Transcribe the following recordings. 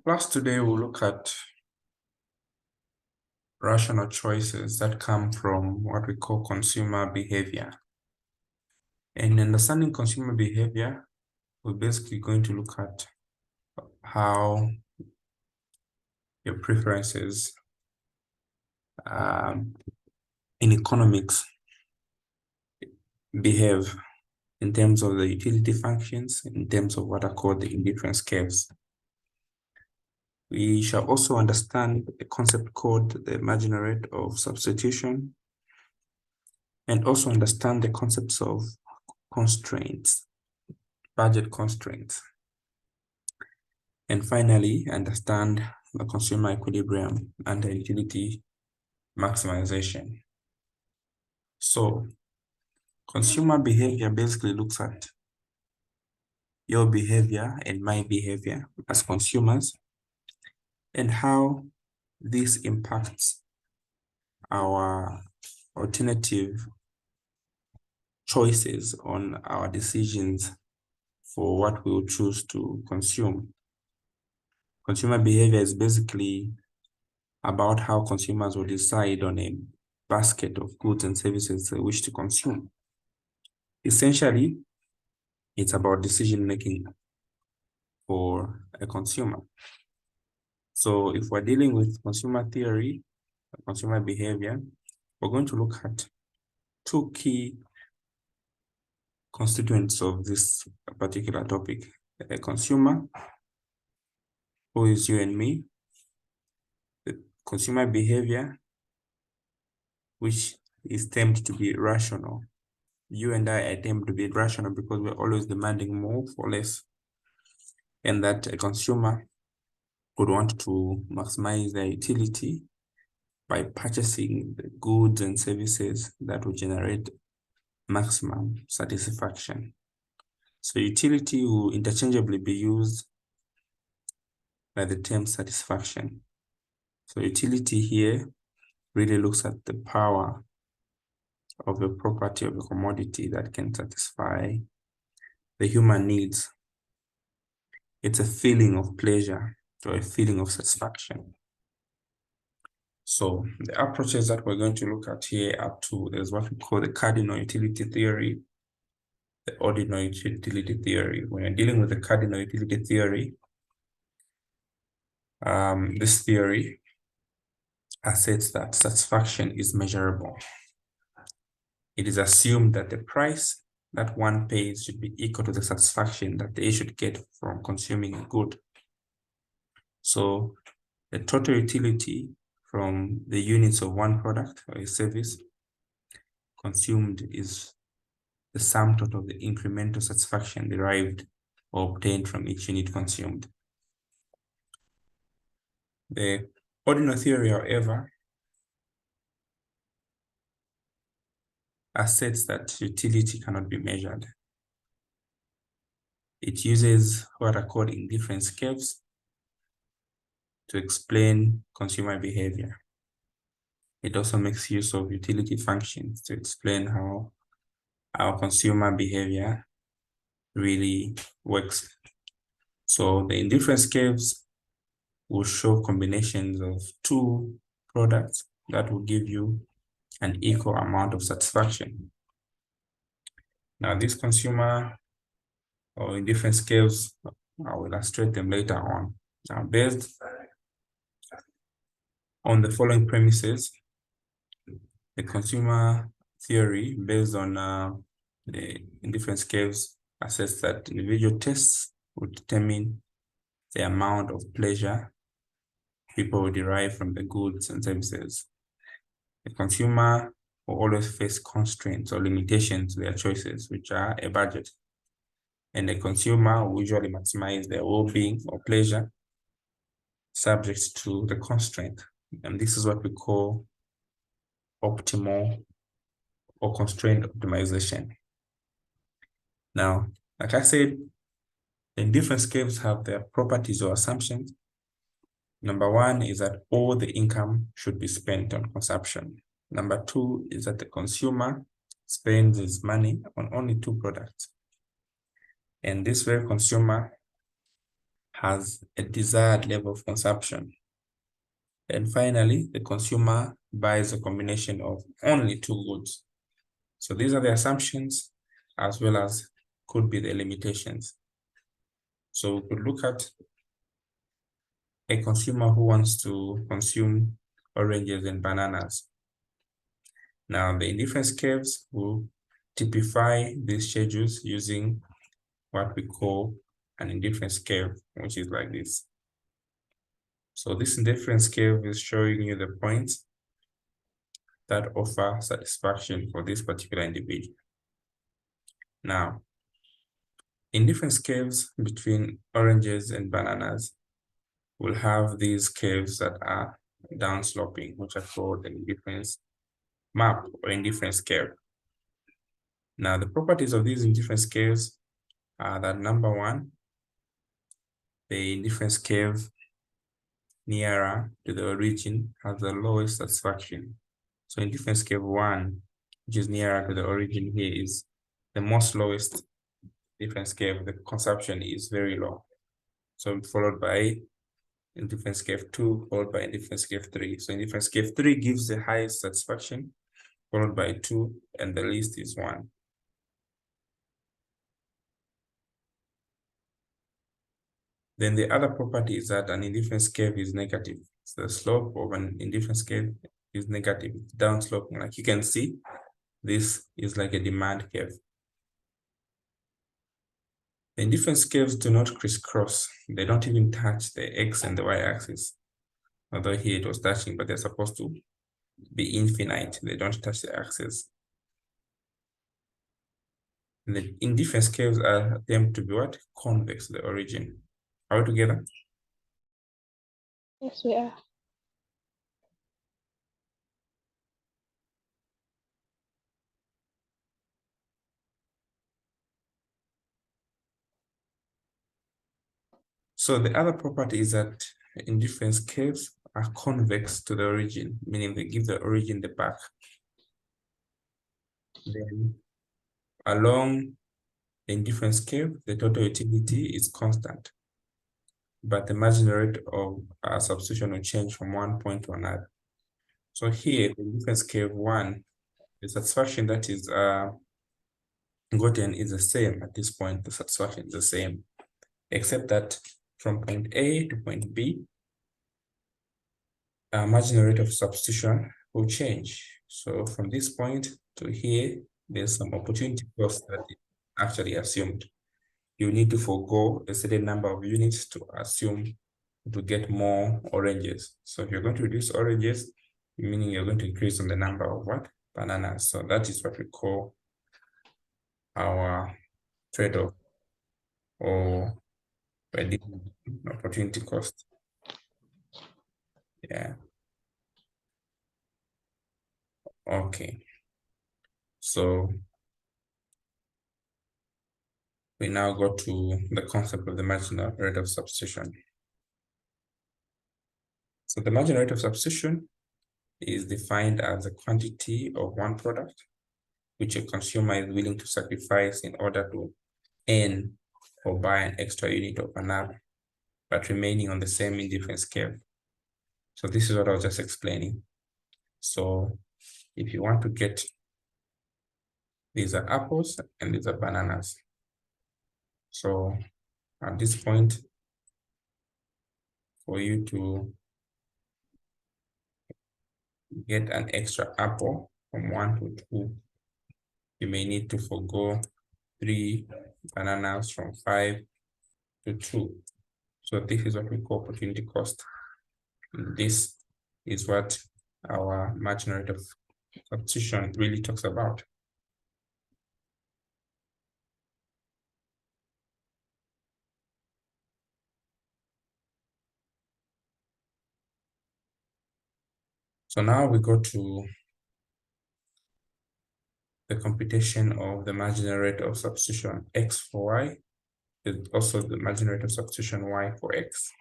Class today we'll look at rational choices that come from what we call consumer behavior. And understanding consumer behavior, we're basically going to look at how your preferences in economics behave in terms of the utility functions, in terms of what are called the indifference curves. We shall also understand a concept called the marginal rate of substitution, and also understand the concepts of constraints, budget constraints. And finally, understand the consumer equilibrium and the utility maximization. So, consumer behavior basically looks at your behavior and my behavior as consumers and how this impacts our alternative choices on our decisions for what we will choose to consume. Consumer behavior is basically about how consumers will decide on a basket of goods and services they wish to consume. Essentially, it's about decision making for a consumer. So if we're dealing with consumer theory, consumer behavior, we're going to look at two key constituents of this particular topic: a consumer, who is you and me; the consumer behavior, which is termed to be rational. You and I are termed to be rational because we're always demanding more for less, and that a consumer would want to maximize their utility by purchasing the goods and services that will generate maximum satisfaction. So utility will interchangeably be used by the term satisfaction. So utility here really looks at the power of the property of a commodity that can satisfy the human needs. It's a feeling of pleasure or a feeling of satisfaction. So the approaches that we're going to look at here are two. There's what we call the cardinal utility theory, the ordinal utility theory. When you're dealing with the cardinal utility theory, this theory asserts that satisfaction is measurable. It is assumed that the price that one pays should be equal to the satisfaction that they should get from consuming a good. So the total utility from the units of one product or a service consumed is the sum total of the incremental satisfaction derived or obtained from each unit consumed. The ordinal theory, however, asserts that utility cannot be measured. It uses what are called indifference curves to explain consumer behavior. It also makes use of utility functions to explain how our consumer behavior really works. So the indifference curves will show combinations of two products that will give you an equal amount of satisfaction. Now, these consumer or indifference curves, I will illustrate them later on. Now, based on the following premises, the consumer theory, based on the indifference curves, asserts that individual tests will determine the amount of pleasure people will derive from the goods and services. The consumer will always face constraints or limitations to their choices, which are a budget. And the consumer will usually maximize their well-being or pleasure subject to the constraint. And this is what we call optimal or constrained optimization. Now, like I said, the indifference curves have their properties or assumptions. Number one is that all the income should be spent on consumption. Number two is that the consumer spends his money on only two products. And this very consumer has a desired level of consumption. And finally, the consumer buys a combination of only two goods. So these are the assumptions as well as could be the limitations. So we could look at a consumer who wants to consume oranges and bananas. Now, the indifference curves will typify these schedules using what we call an indifference curve, which is like this. So this indifference curve is showing you the points that offer satisfaction for this particular individual. Now, indifference curves between oranges and bananas will have these curves that are downsloping, which are called an indifference map or indifference curve. Now, the properties of these indifference curves are that number one, the indifference curve nearer to the origin has the lowest satisfaction. So indifference curve 1, which is nearer to the origin here, is the most lowest difference curve. The consumption is very low. So followed by indifference curve 2, followed by indifference curve 3. So indifference curve 3 gives the highest satisfaction, followed by 2, and the least is 1. Then the other property is that an indifference curve is negative. So the slope of an indifference curve is negative, it's downsloping. Like you can see, this is like a demand curve. The indifference curves do not crisscross. They don't even touch the X and the Y axis. Although here it was touching, but they're supposed to be infinite. They don't touch the axis. And the indifference curves are them to be what? Convex to the origin. Are we together? Yes, we are. So the other property is that indifference curves are convex to the origin, meaning they give the origin the back. Then along the indifference curve, the total utility is constant, but the marginal rate of substitution will change from one point to another. So here, the indifference curve 1, the satisfaction that is gotten is the same at this point. The satisfaction is the same, except that from point A to point B, marginal rate of substitution will change. So from this point to here, there's some opportunity cost that is actually assumed. You need to forego a certain number of units to assume to get more oranges. So if you're going to reduce oranges, meaning you're going to increase on the number of what? Bananas. So that is what we call our trade-off or opportunity cost. Yeah. Okay. So we now go to the concept of the marginal rate of substitution. So the marginal rate of substitution is defined as the quantity of one product which a consumer is willing to sacrifice in order to earn or buy an extra unit of another, but remaining on the same indifference curve. So this is what I was just explaining. So if you want to get, these are apples and these are bananas. So at this point, for you to get an extra apple from 1 to 2, you may need to forego 3 bananas from 5 to 2. So this is what we call opportunity cost. This is what our marginal rate of substitution really talks about. So now we go to the computation of the marginal rate of substitution X for Y, and also the marginal rate of substitution Y for X.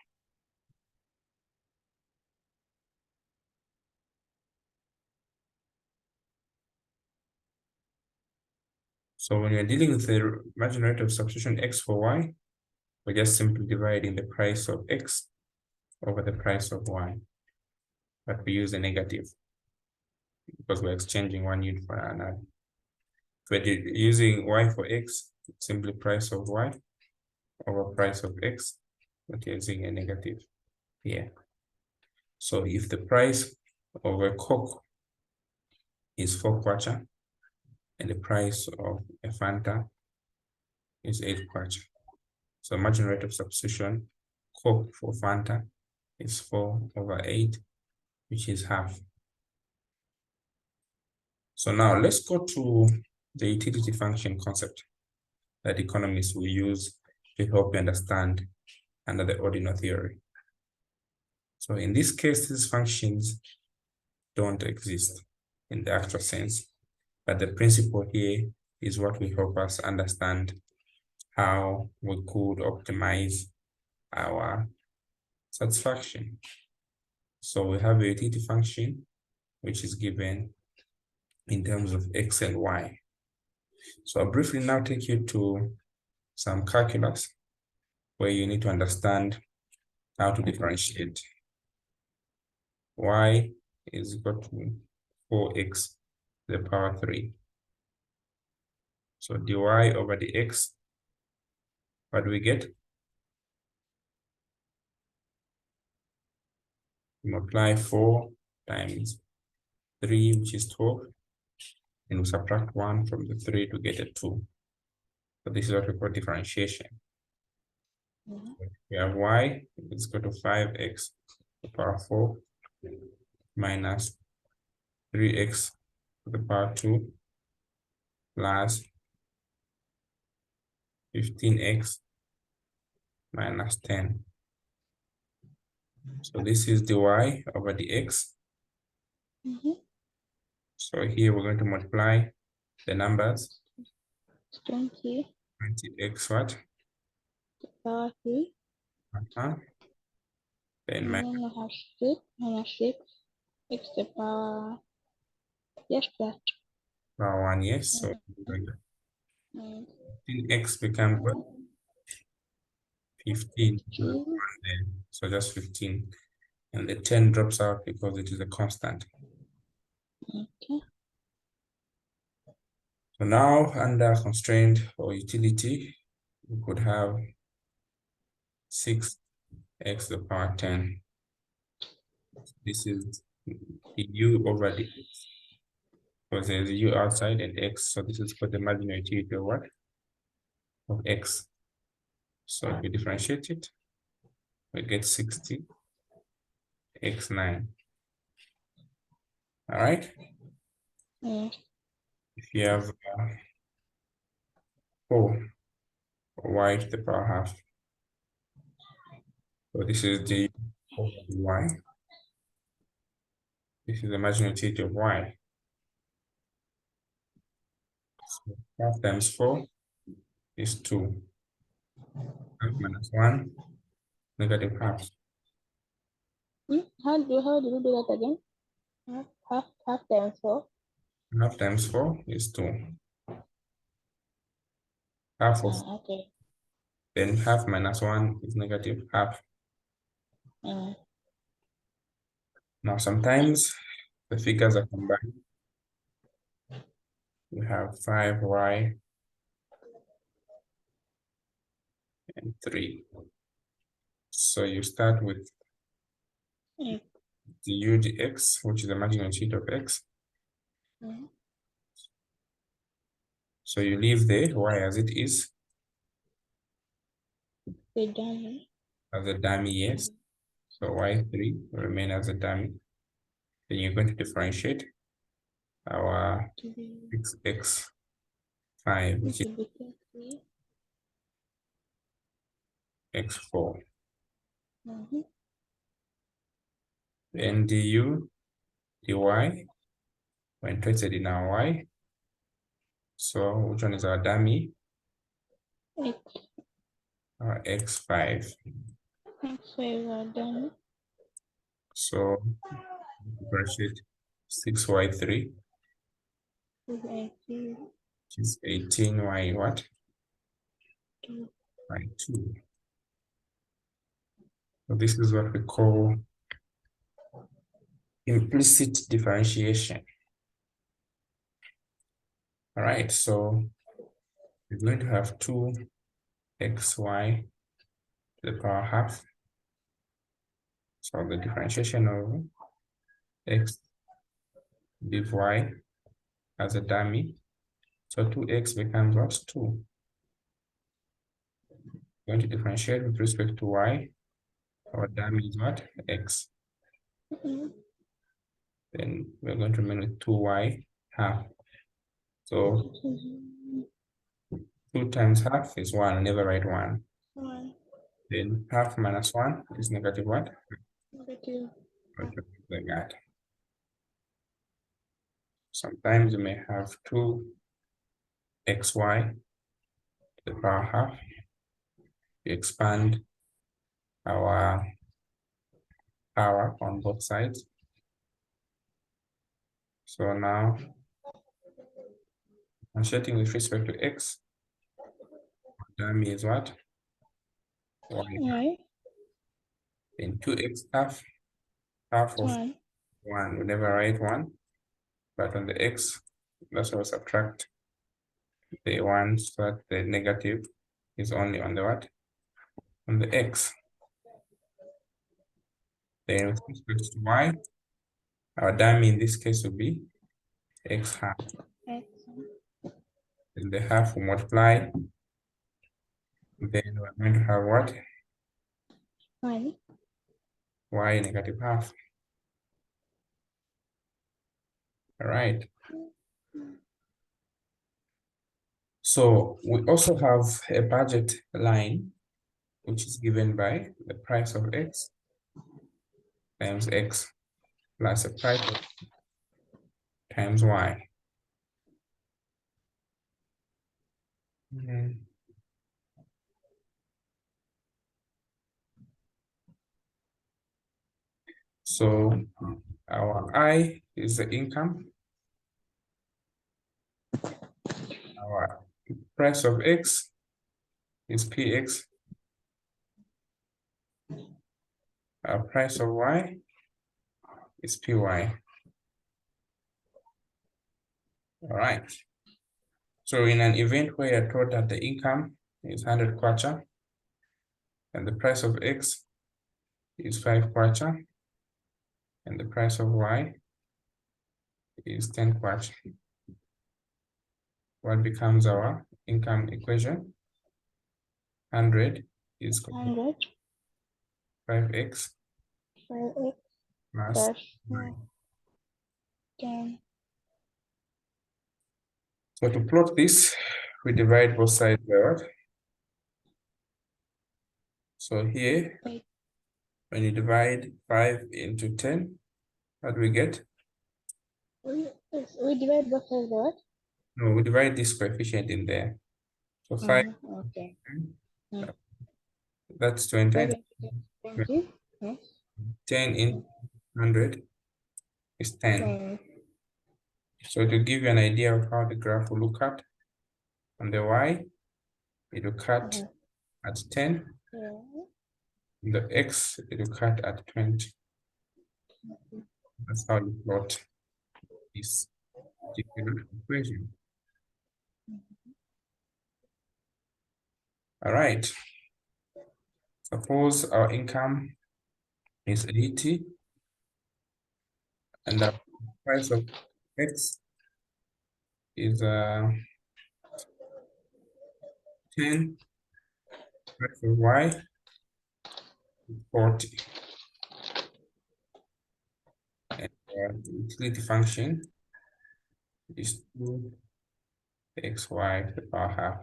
So when you're dealing with the marginal rate of substitution X for Y, we're just simply dividing the price of X over the price of Y. But we use a negative because we're exchanging one unit for another. If we're using Y for X, it's simply price of Y over price of X, but using a negative here. So if the price of a Coke is 4 kwacha and the price of a Fanta is 8 kwacha. So margin rate of substitution, Coke for Fanta is 4/8, which is half. So now let's go to the utility function concept that economists will use to help you understand under the ordinal theory. So in this case, these functions don't exist in the actual sense, but the principle here is what will help us understand how we could optimize our satisfaction. So we have a utility function, which is given in terms of X and Y. So I'll briefly now take you to some calculus where you need to understand how to differentiate. Y is equal to 4x to the power 3. So dy over dx, what do we get? Multiply 4 times 3, which is 12, and we subtract 1 from the 3 to get a 2. So this is what we call differentiation. We have y is equal to 5x to the power 4 minus 3x to the power 2 plus 15x minus 10. So this is dy over dx. So here we're going to multiply the numbers. 20x what? Power 3. Then And then we have 6 minus 6 x to the power, yes, that. power 1, yes. So 15x becomes what? 15. So just 15. And the 10 drops out because it is a constant. Okay. So now under constraint or utility, we could have 6x to the power 10. This is the u over the x. Because there's a u outside and x. So this is for the marginal utility of what? Of x. So if we differentiate it, we get 60 x9. All right. Yes. If you have 4 y to the power half. So this is the y. This is the marginal utility of y. So half times 4 is 2. Half minus 1, negative half. How do we do that again? Half times 4. Half times 4 is 2. Half of, Okay. then half minus 1 is negative half. Now sometimes the figures are combined. We have 5y and 3. So you start with the u dx, which is the marginal utility of x. So you leave the y as it is. The dummy. As a dummy, yes. So y3 will remain as a dummy. Then you're going to differentiate our 6x5, which is x4. Then du, dy, we're interested in our y. So which one is our dummy? X. Our x5. X5 are dummy. So differentiate 6y3, which is 18y what? 2. Y2. So this is what we call implicit differentiation. All right, so we're going to have 2xy to the power half. So the differentiation of x div y as a dummy. So 2x becomes what? 2. Going to differentiate with respect to y. Our dummy is what? X. Then we're going to remain with 2y half. So 2 times half is 1. Never write 1. 1. Then half minus 1 is negative what? Negative. Like that. Sometimes you may have 2xy to the power half. You expand our power on both sides. So now, differentiating with respect to x, dummy is what? Y. Y. Then 2x half of 1. 1. We never write 1, but on the x, that's why we subtract the 1 so that the negative is only on the what? On the x. Then with respect to y, our dummy in this case will be x half. X. Then the half will multiply. Then we're going to have what? 1. Y negative half. All right. So we also have a budget line, which is given by the price of x times x plus the price of times y. So our I is the income. Our price of x is px. Our price of y is py. All right. So in an event where you're told that the income is 100 kwacha and the price of x is 5 kwacha and the price of y is 10 kwacha, what becomes our income equation? 100 is 100. 5x 5x plus plus y. 10. So to plot this, we divide both sides by what? So here, Wait. when you divide 5 into 10, what do we get? We divide both sides by what? No, we divide this coefficient in there. So 5, Okay. that's 20. 5 into 20. Yes. 10 in 100 is 10. 10. So to give you an idea of how the graph will look at, on the y, it will cut at 10. Yeah. On the x, it will cut at 20. That's how you plot this particular equation. All right. Suppose our income is 80 and the price of x is 10, price of y is 40. And the utility function is 2xy to the power half.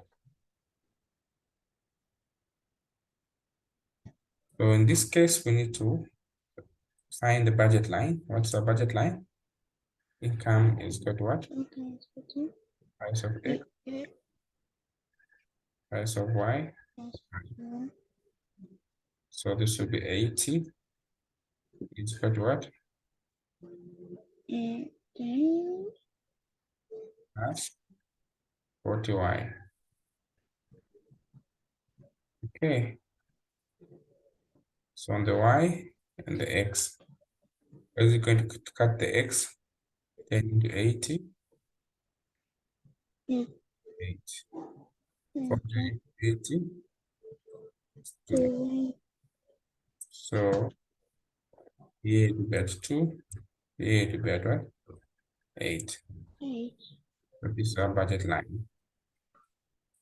So in this case, we need to find the budget line. What's the budget line? Income is equal to what? Okay, it's 14. Price of x, price of y. So this will be 80 is equal to what? 10. Plus 40y. Okay. So on the y and the x, is it going to cut the x? 10 into 80. Mm. 8. Okay. 80. 2. So, So here to get 2. Here to get what? 8. 8. So this is our budget line,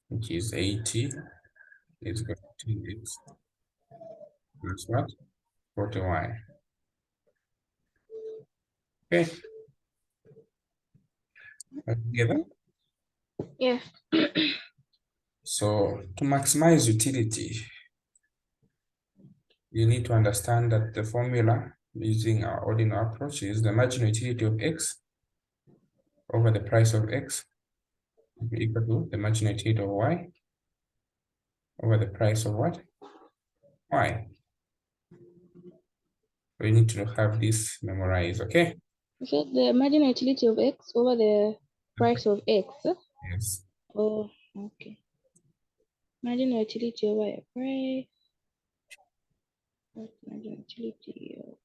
which is 80 is going to 2x plus what? 40y. Okay. Together. Yeah. So to maximize utility, you need to understand that the formula using our ordinal approach is the marginal utility of x over the price of x equal to the marginal utility of y over the price of what? Y. We need to have this memorized, okay? You said the marginal utility of x over the price of x. Yes. Oh, okay. Marginal utility over a price. What's marginal utility of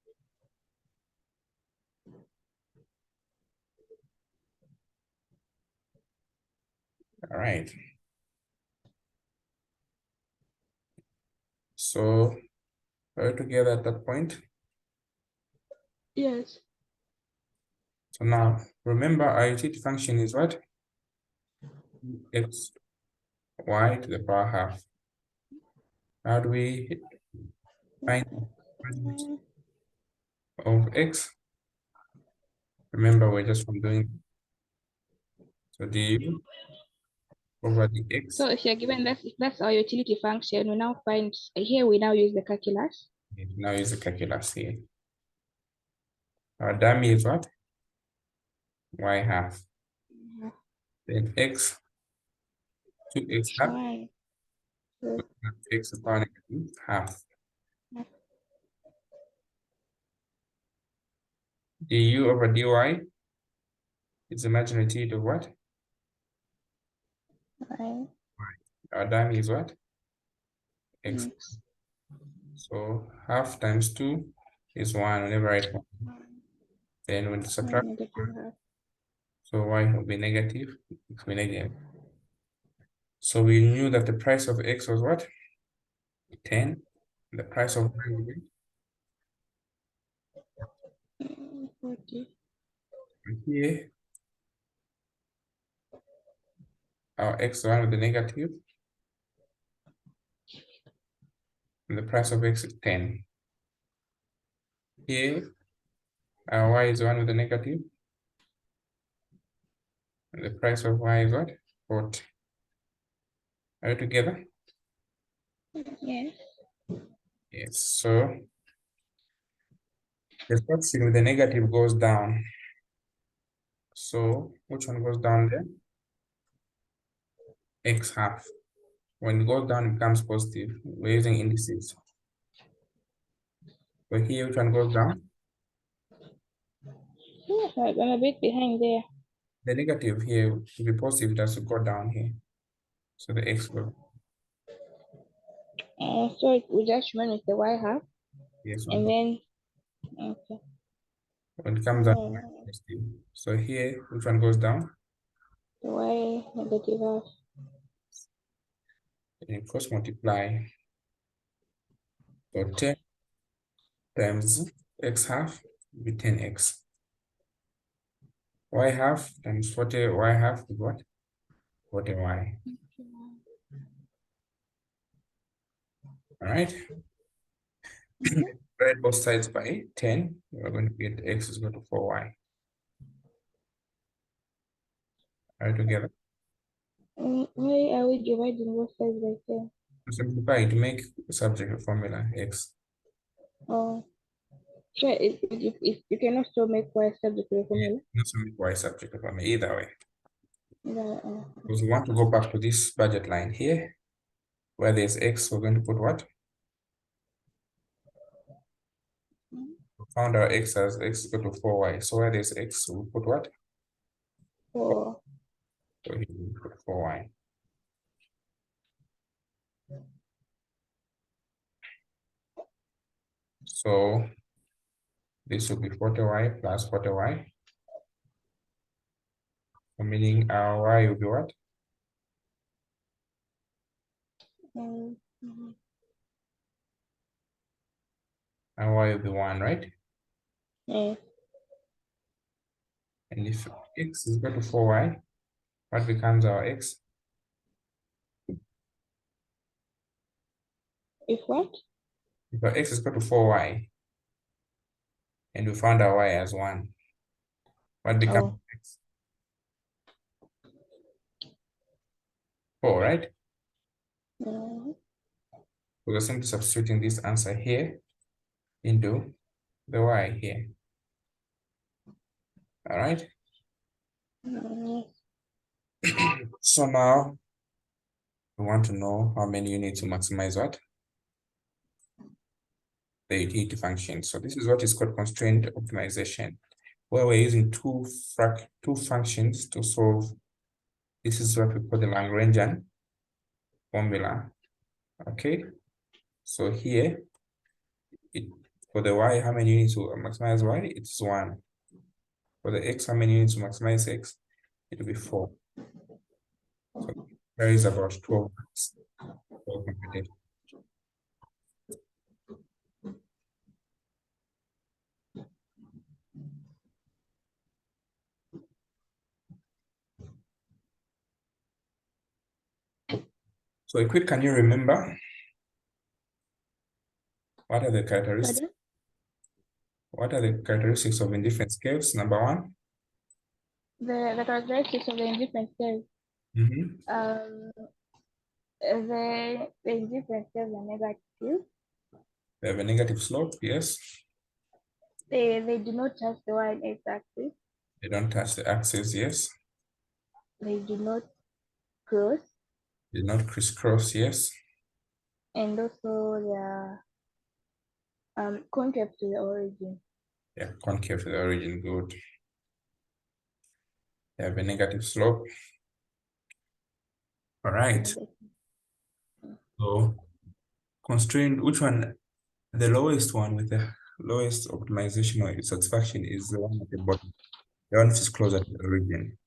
All right. So are we together at that point? yes. So now remember our utility function is what? X y to the power half. How do we find the marginal of x? Remember, we're just from doing so du over the x. So if you're given that's our utility function, we now find here we now use the calculus. Now use the calculus here. Our dummy is what? Y half. Then x, 2x half, Why? x upon negative half. Du over dy is the marginal utility of what? Why? Our dummy is what? X. X. So half times 2 is 1 whenever I write 1. Then when you subtract, Negative half. so y will be negative, x will be negative. So we knew that the price of x was what? 10. The price of y will be 40. here. Our x one with the negative. And the price of x is 10. Here, our y is 1 with the negative. And the price of y is what? 40. Are we together? Yes. Yes. So the fraction with the negative goes down. So which one goes down there? X half. When it goes down, it becomes positive. We're using indices. So here, which one goes down? Yeah, I'm a bit behind there. The negative here will be positive, it has to go down here. So the x will. So it will just remain with the y half. Yes, And then, okay. when it comes down, Oh, positive. So here, which one goes down? the y negative half. And cross multiply. So 10 times x half will be 10x. Y half times 40 y half is what? 40y. All right. Divide both sides by 10. We're going to get x is equal to 4y. Are we together? Why are we dividing both sides by 10? Simplify to make subject a formula x. Oh, sure. If you can also make y subject to the formula. Not so make y subject a formula either way. Yeah, Because we want to go back to this budget line here, where there's x, we're going to put what? We found our x as x equal to 4y. So where there's x, we'll put what? 4. So here we put 4y. So this will be 40y plus 40y. Meaning our y will be what? And y will be 1, right? Yes. And if x is equal to 4y, what becomes our x? If what? If our x is equal to 4y, and we found our y as 1, what becomes x? 4, right? We're simply substituting this answer here into the y here. All right. So now we want to know how many units to maximize what? The utility function. So this is what is called constraint optimization, where we're using two functions to solve. This is what we call the Lagrangian formula. Okay. So here, for the y, how many units to maximize y? It's 1. For the x, how many units to maximize x? It will be 4. So there is about 12 for computation. So quick, can you remember what are the characteristics? What are the characteristics of indifferent scales? Number 1. The characteristics of the indifferent scales. The indifferent scales are negative. They have a negative slope, yes. They do not touch the y and x axis. They don't touch the axis, yes. They do not cross. They do not crisscross, yes. And also they are concave to the origin. Yeah, concave to the origin, good. They have a negative slope. All right. So constraint, which one? The lowest one with the lowest optimization or satisfaction is the one at the bottom. The one which is closer to the origin.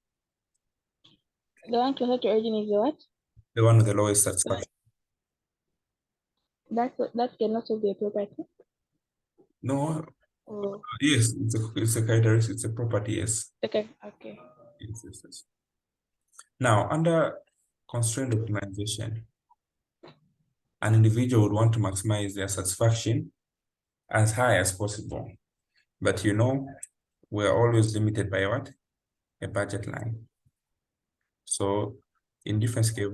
The one closer to origin is the what? The one with the lowest satisfaction. That can also be a property. No. Oh. Yes, it's a characteristic, it's a property, yes. Okay. Okay. Yes. Now, under constraint optimization, an individual would want to maximize their satisfaction as high as possible. But you know, we're always limited by what? A budget line. So in different scale,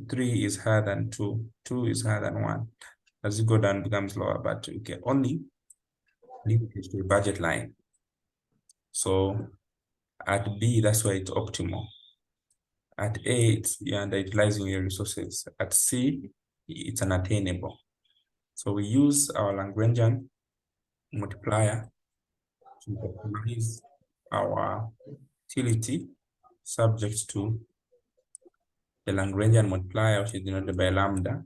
3 is higher than 2, 2 is higher than 1. As you go down, it becomes lower, but you can only limit it to a budget line. So at B, that's why it's optimal. At A, you're underutilizing your resources. At C, it's unattainable. So we use our Lagrangian multiplier to optimize our utility subject to the Lagrangian multiplier, which is denoted by lambda.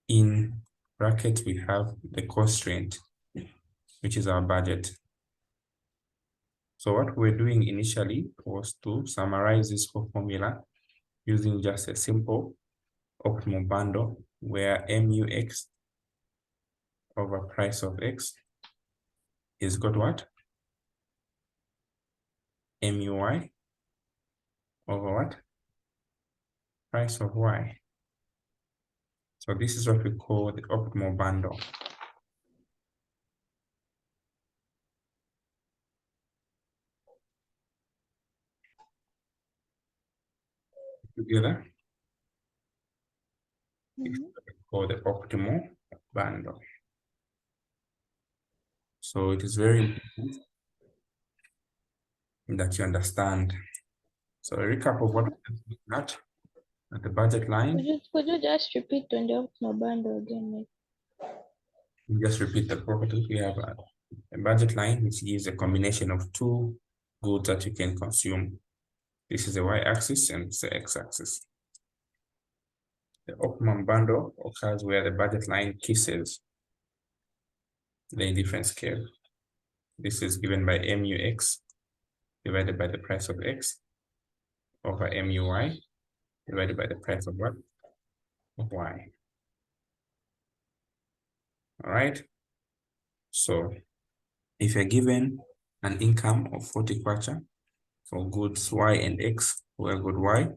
In brackets, we have the constraint, which is our budget. So what we're doing initially was to summarize this whole formula using just a simple optimal bundle where MUX over price of X is got what? MUY over what? Price of Y. So this is what we call the optimal bundle. Together, it's what we call the optimal bundle. So it is very important that you understand. So a recap of what we looked at the budget line. Could you just repeat on the optimal bundle again? Just repeat the properties. We have a budget line, which gives a combination of 2 goods that you can consume. This is the y-axis and it's the x-axis. The optimum bundle occurs where the budget line kisses the indifference curve. This is given by MUX divided by the price of X over MUY divided by the price of what? Of Y. All right. So if you're given an income of 40 kwacha for goods Y and X, where good Y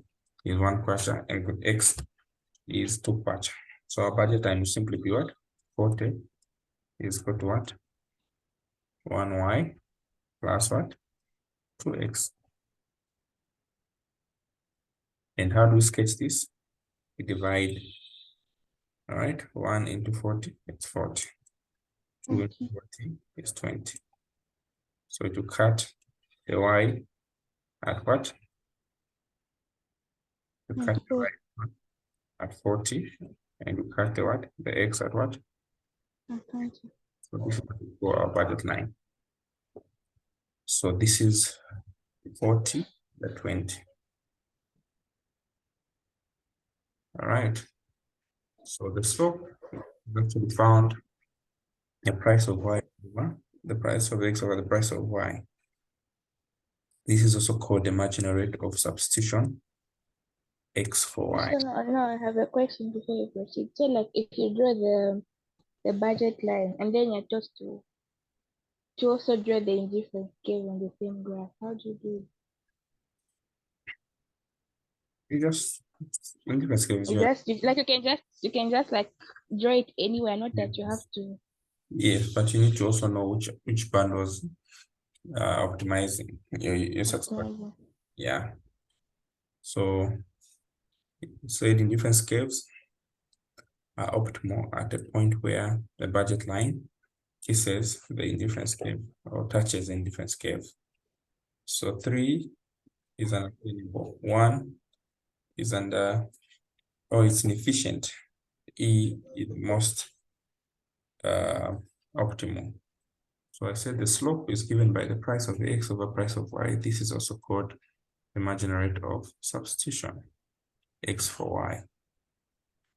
is 1 kwacha and good X is 2 kwacha. So our budget time will simply be what? 40 is equal to what? 1Y plus what? 2X. And how do we sketch this? We divide, all right, 1 into 40, it's 40. 2 into 40 is 20. So to cut the Y at what? You cut the Y at 40, and you cut the what? The X at what? At 20. So this is for our budget line. So this is 40, the 20. All right. So the slope actually found the price of Y over the price of X over the price of Y. This is also called the marginal rate of substitution, X for Y. So now I have a question before you proceed. So like if you draw the budget line and then you're told to also draw the indifference curve on the same graph, how do you do it? You just indifference curve is You can just like draw it anywhere, not that you have to. Yes, but you need to also know which band was optimizing your success. Yeah. So the indifference curves are optimal at a point where the budget line kisses the indifference curve or touches the indifference curve. So 3 is unattainable. 1 is under, or it's inefficient. E is the most optimal. So I said the slope is given by the price of X over price of Y. This is also called the marginal rate of substitution, X for Y.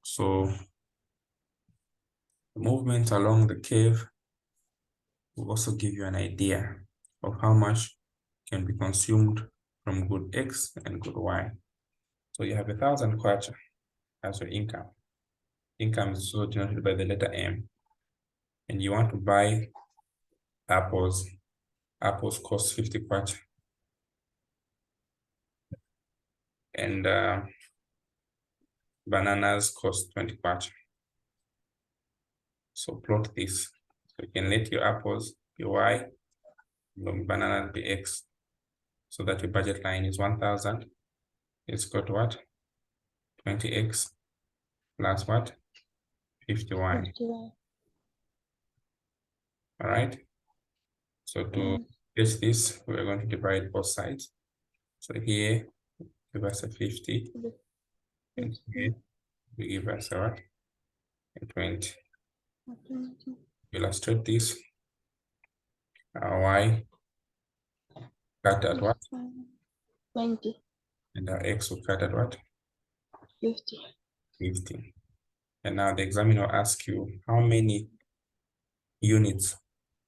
So the movement along the curve will also give you an idea of how much can be consumed from good X and good Y. So you have 1,000 kwacha as your income. Income is also denoted by the letter M. And you want to buy apples. Apples cost 50 kwacha. And bananas cost 20 kwacha. So plot this. So you can let your apples be Y, your bananas be X. So that your budget line is 1,000. It's got what? 20X plus what? 50Y. 50Y. All right. So to get this, we're going to divide both sides. So here, give us a 50. And here, we give us a what? A 20. Illustrate this. Our Y cut at what? 20. And our X will cut at what? 50. 50. And now the examiner will ask you how many units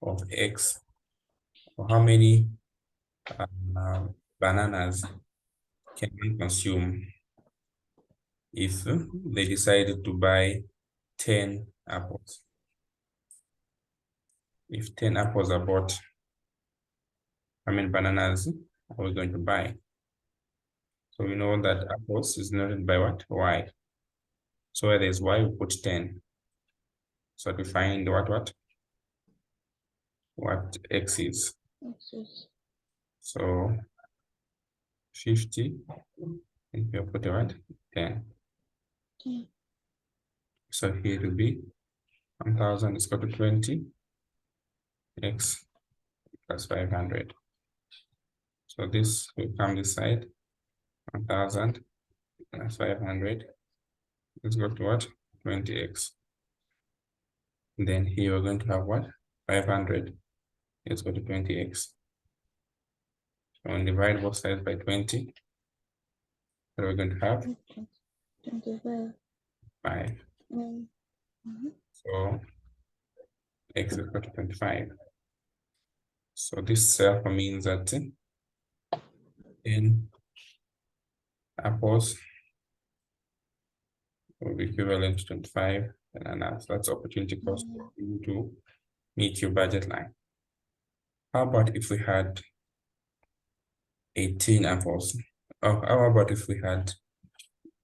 of X or how many bananas can we consume if they decided to buy 10 apples. If 10 apples are bought, how many bananas are we going to buy? So we know that apples is denoted by what? Y. So where there's Y, we put 10. So to find what X is. So 50, and we put what? 10. So here it will be 1,000 is equal to 20. X plus 500. So this will come this side. 1,000 plus 500. Let's go to what? 20X. Then here we're going to have what? 500. Let's go to 20X. So we'll divide both sides by 20. So we're going to have 25. 5. So x is equal to 25. So this therefore means that in apples will be equivalent to 25 bananas. That's opportunity cost for you to meet your budget line. How about if we had 18 apples? Oh, how about if we had,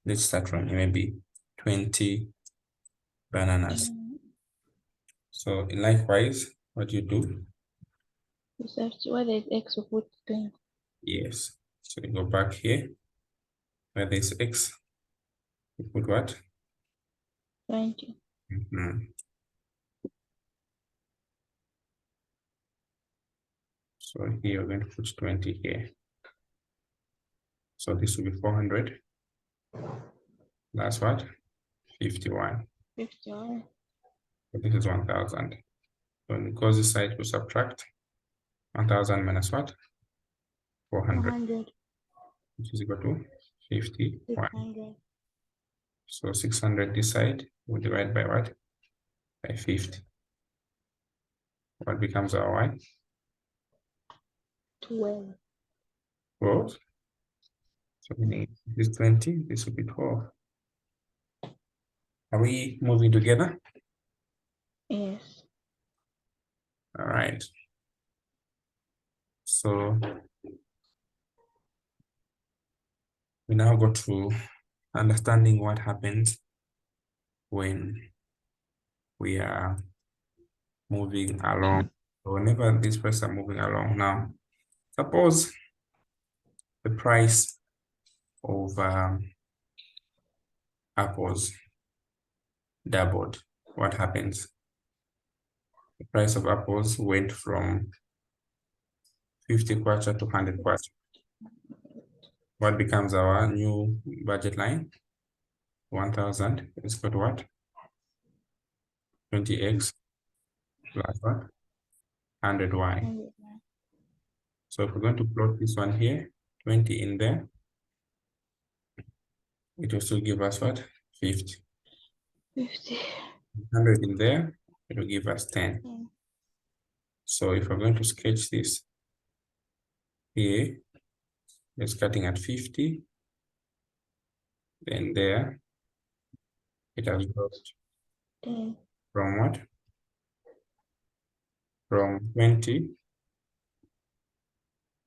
let's start from maybe 20 bananas. So likewise, what do you do? You search whether it's x or 20. Yes. So you go back here, where there's x, you put what? 20. So here we're going to put 20 here. So this will be 400. That's what? 51. 51. So this is 1000. So when it goes this side, we subtract 1000 minus what? 400, 400. which is equal to 51. 600. So 600 this side, we divide by what? By 50. What becomes our y? 12. 12. So meaning this 20, this will be 12. Are we moving together? Yes. All right. So we now go to understanding what happens when we are moving along. So whenever these prices are moving along now, suppose the price of apples doubled. What happens? The price of apples went from 50 kwacha to 100 kwacha. What becomes our new budget line? 1000 is equal to what? 20x plus what? 100y. So if we're going to plot this one here, 20 in there, it will still give us what? 50. 50. 100 in there, it will give us 10. So if we're going to sketch this here, it's cutting at 50. Then there, it has dropped 10. from what? From 20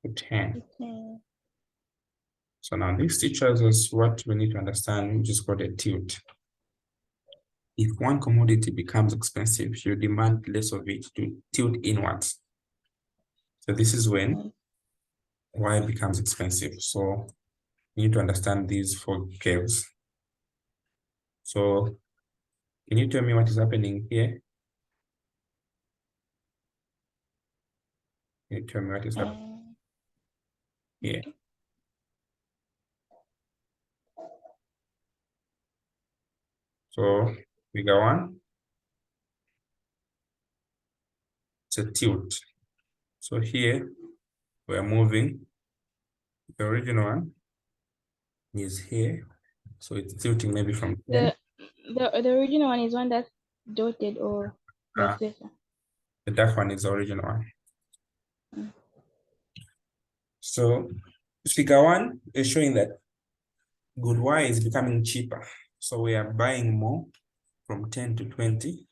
to 10. 10. So now this teaches us what we need to understand, which is called a tilt. If one commodity becomes expensive, you demand less of it to tilt inwards. So this is when Y becomes expensive. So you need to understand these four curves. So can you tell me what is happening here? Can you tell me what is happening here? So figure one, it's a tilt. So here we're moving. The original one is here. So it's tilting maybe from 10. The original one is one that's dotted or vice versa. The dark one is the original one. So figure one is showing that good Y is becoming cheaper. So we are buying more from 10 to 20.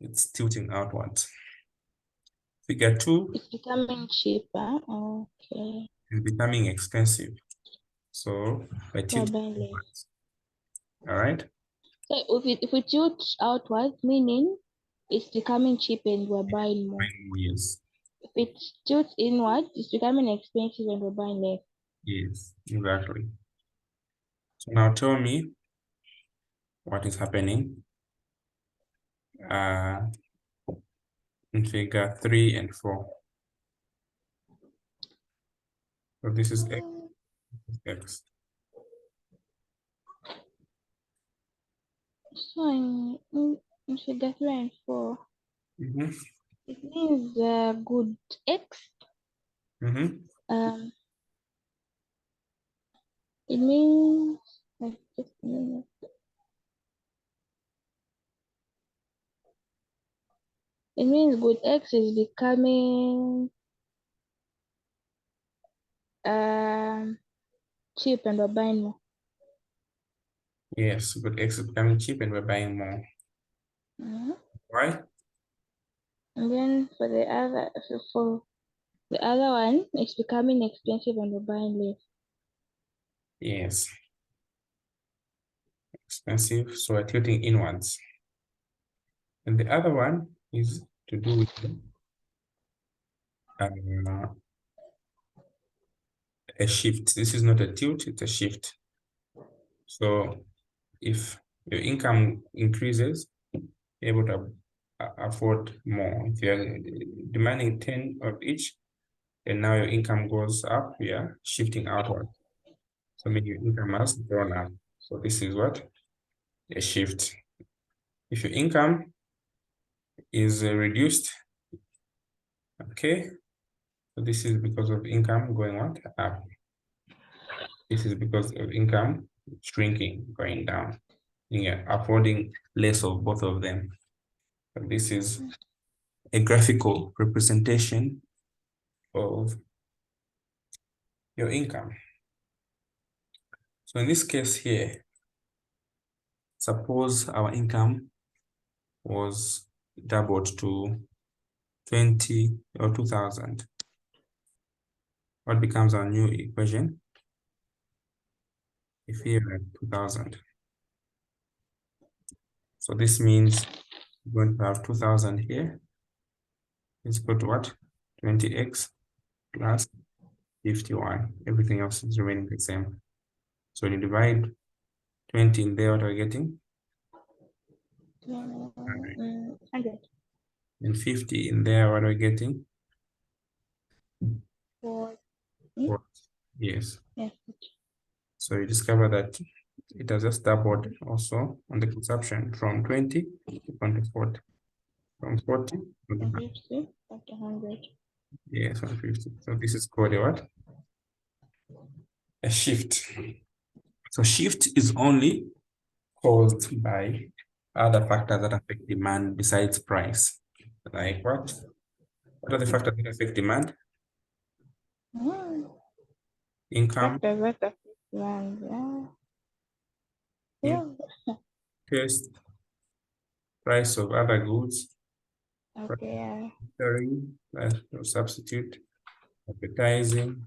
It's tilting outwards. Figure two. It's becoming cheaper. Okay. It's becoming expensive. So by tilting outwards. All right. So if we tilt outwards, meaning it's becoming cheap and we're buying more. Yes. If it tilts inwards, it's becoming expensive and we're buying less. Yes, exactly. So now tell me what is happening in figure 3 and 4. So this is X. X. So in figure 3 and 4, it means good X. It means just a minute. It means good X is becoming cheap and we're buying more. Yes, good X is becoming cheap and we're buying more. Why? And then for the other one, it's becoming expensive and we're buying less. Yes. Expensive, so we're tilting inwards. And the other one is to do with a shift. This is not a tilt, it's a shift. So if your income increases, you're able to afford more. If you're demanding 10 of each, and now your income goes up, you're shifting outward. So maybe your income has grown up. So this is what? A shift. If your income is reduced, okay, so this is because of income going what? Up. This is because of income shrinking, going down. Yeah, affording less of both of them. But this is a graphical representation of your income. So in this case here, suppose our income was doubled to 20 or 2000. What becomes our new equation? If here we have 2000. So this means we're going to have 2000 here is equal to what? 20x plus 51. Everything else is remaining the same. So when you divide 20 in there, what are we getting? 100. And 50 in there, what are we getting? 4. Yes. Yes. So you discover that it has just doubled also on the consumption from 20 to 40. From 40 to 50 up to 100. yes, 150. So this is called a what? A shift. So shift is only caused by other factors that affect demand besides price. Like what? What are the factors that affect demand? Income, Factors that affect demand. Yeah. cost, price of other goods, Okay. price of substitute, advertising,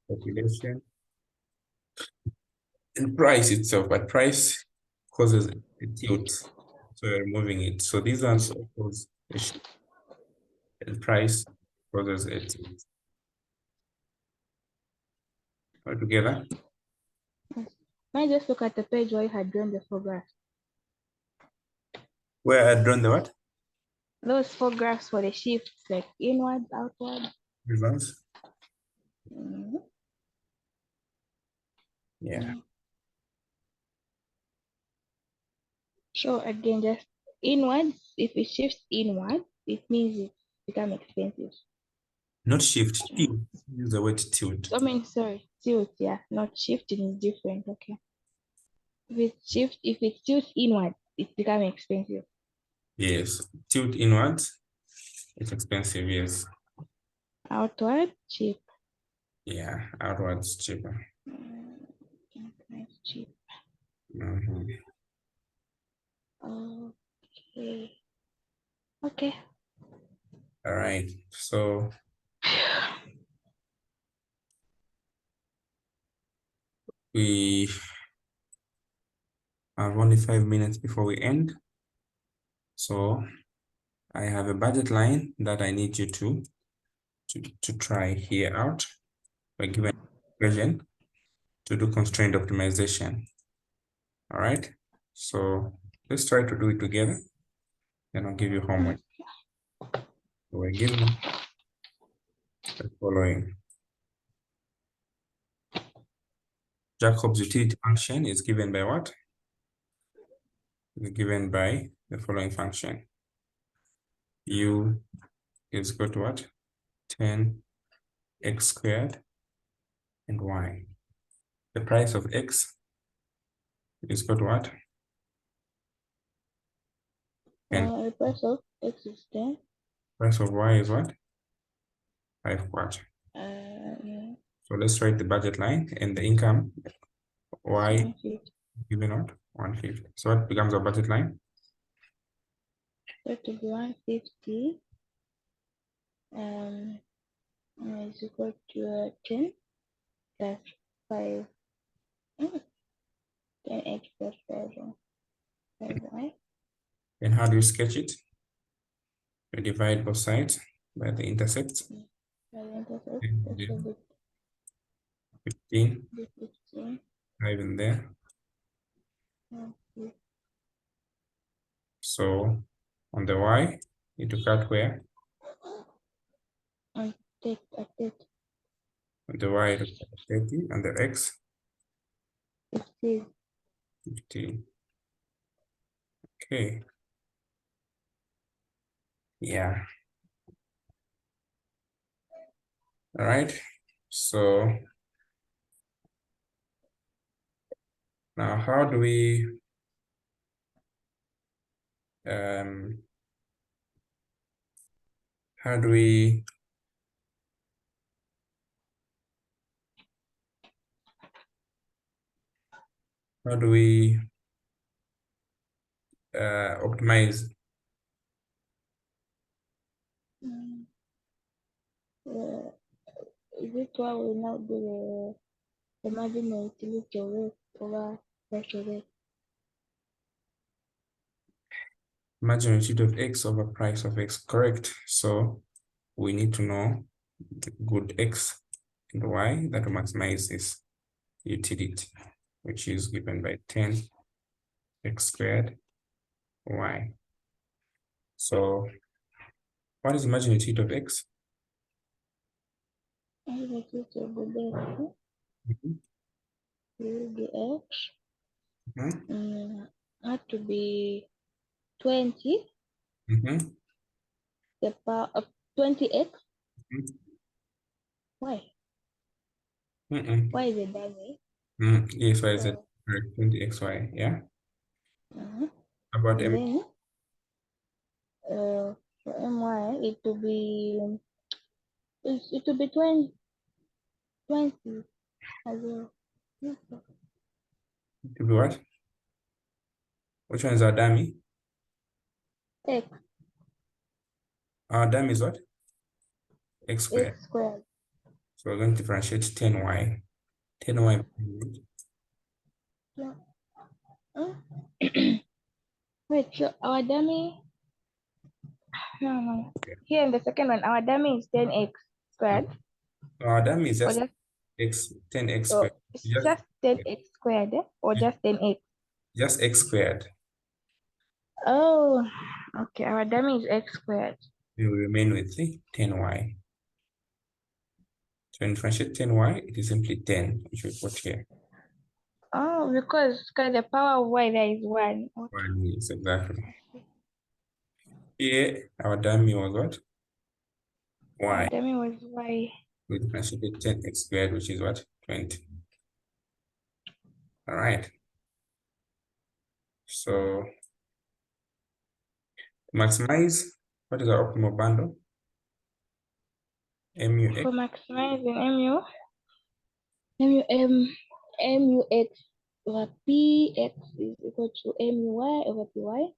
population, and price itself. But price causes a tilt, so you're removing it. So these ones cause a shift, and price causes a tilt. All together. Might just look at the page where you had drawn the 4 graphs. Where I drawn the what? Those 4 graphs for the shifts, like inward, outward. These ones. Yeah. So again, just inwards. If it shifts inward, it means it's become expensive. Not shift, tilt. Use the word tilt. So I mean, sorry, tilt, yeah, not shifting is different. Okay. If it tilts inward, it becomes expensive. Yes. Tilt inwards, it's expensive, yes. Outward, cheap. Yeah, outwards cheaper. It's cheap. Okay. Okay. All right. So we have only 5 minutes before we end. So I have a budget line that I need you to try here out. We're given a equation to do constraint optimization. All right. So let's try to do it together. Then I'll give you homework. So we're given the following. Jacob's utility function is given by what? Is given by the following function. U is equal to what? 10 x squared and y. The price of x is equal to what? And The price of X is 10. price of Y is what? 5 kwacha. Yeah, So let's write the budget line and the income Y 150. given out 150. So what becomes our budget line? So to be 150 is equal to 10 plus 5. 10x plus 5y. And how do you sketch it? You divide both sides by the intercept. By the intercept, And that should be 15, 15. 5 in there. Okay. So on the Y, you to cut where? And take a take On the Y, to cut 30, and the X, 15. 15. Okay. Yeah. All right. So now how do we how do we optimize? Is it why we now do the marginal utility of X over price of X? Magnitude of X over price of X, correct. So we need to know the good X and Y that will maximize this utility, which is given by 10 X squared Y. So what is the magnitude of X? Magnitude of the Mhm. the X Mhm. had to be 20, Mhm. the power of 20x. Mhm. Why? Mhm. Why is it that way? Yes, Y is So, correct, 20xy, yeah. uh-huh. About And M, then for my it will be it will be 20 as well. to be what? Which one is our dummy? X Our dummy is what? X squared. X squared. So we're going to differentiate 10y. 10y. Yeah. Huh? Wait, so our dummy no. Here in the second one, our dummy is 10x squared. Our dummy is Or just just 10x so squared. it's just 10x squared, or just 10x. Just x squared. Oh, okay. Our dummy is x squared. We will remain with the 10y. So when differentiate 10y, it is simply 10, which we put here. Oh, because the power of y there is 1. Okay. 1 is exactly. Here, our dummy was what? Our Y. dummy was y. We differentiated 10x squared, which is what? 20. All right. So maximize, what is our optimal bundle? MUX. For maximizing MUX over PX is equal to MUY over PY.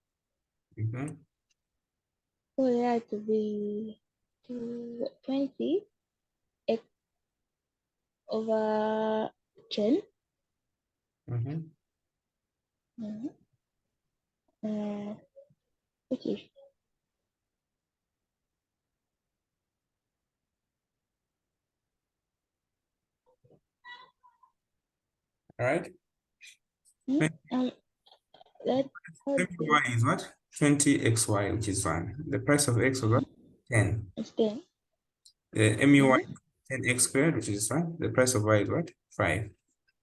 Mm-hmm. So that to be 20 x over 10. Mm-hmm. Which is All right. that MUY is what? 20xy, which is 1. The price of x was what? 10. is 10 The MUY 10x squared, which is 1. The price of y is what? 5.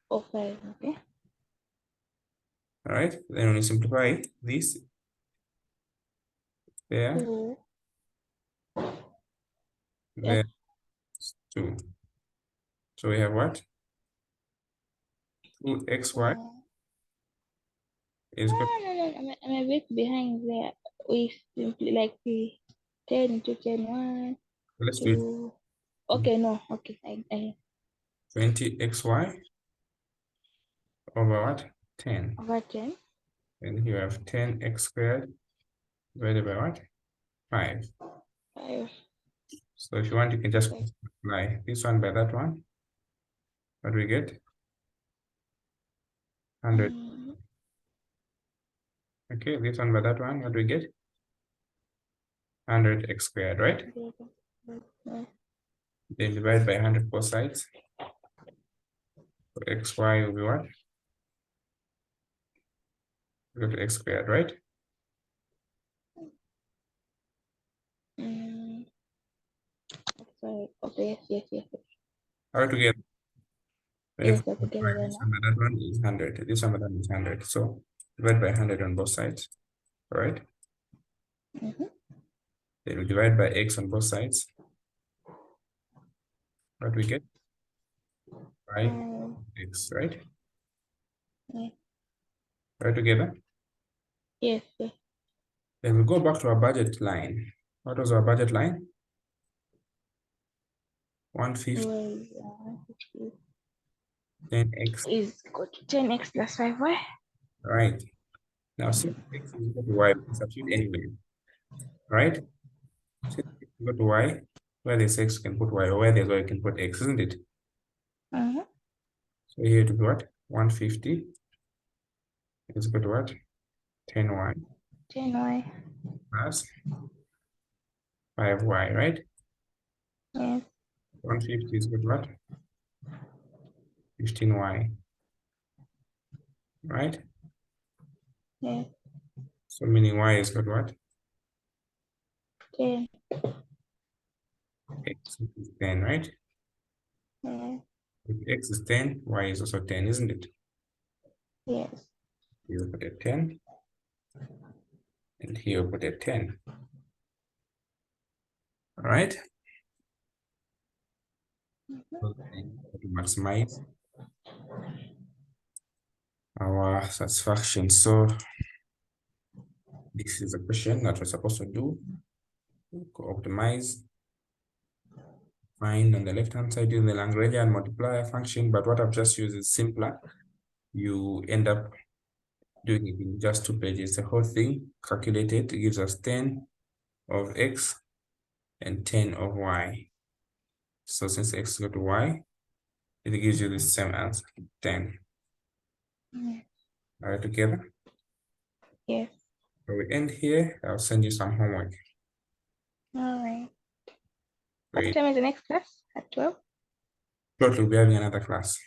or 5. Okay. All right. Then when you simplify this, there, So there, 2. So we have what? 2xy no, is equal I'm a bit behind there. we simply like the 10 into 10, 1, Let's do it. 2. Okay, no, okay, 20xy over what? 10. over 10. And you have 10x squared divided by what? 5. 5. So if you want, you can just Okay. multiply this one by that one. What do we get? 100. Mm, Okay, this one by that one. What do we get? 100x squared, right? yeah. Then divide by 100 both sides. So xy will be what? Go to x squared, right? Mm, sorry. Okay, yes. All right, together. Yes, I together This now. one by that one is 100. This one by that one is 100. So divide by 100 on both sides, all right? Mm-hmm. Then we divide by x on both sides. What we get? 5x, right? Yeah. Right together. Yes. Then we go back to our budget line. What was our budget line? 150, Well, 10x, is equal to 10x plus 5y. right? Now, since x is equal to y, we can substitute anywhere, right? Since x is equal to y, where there's x, you can put y, or where there's y, you can put x, isn't it? Mm-hmm. So here to be what? 150 is equal to what? 10y 10y. plus 5y, right? Yes. 150 is equal to what? 15y, right? Yes. So meaning y is equal to what? 10. X is 10, right? Yes. If x is 10, y is also 10, isn't it? Yes. You put a 10, and here put a 10. All right? So then to maximize our satisfaction. So this is a question that we're supposed to do. Optimize, find on the left-hand side using the Lagrangian multiplier function, but what I've just used is simpler. You end up doing it in just 2 pages. The whole thing calculated gives us 10 of x and 10 of y. So since x is equal to y, it gives you the same answer, 10. Yes. All right, together? Yes. So we end here. I'll send you some homework. All right. What Great. time is the next class? At 12? Shortly, we'll be having another class.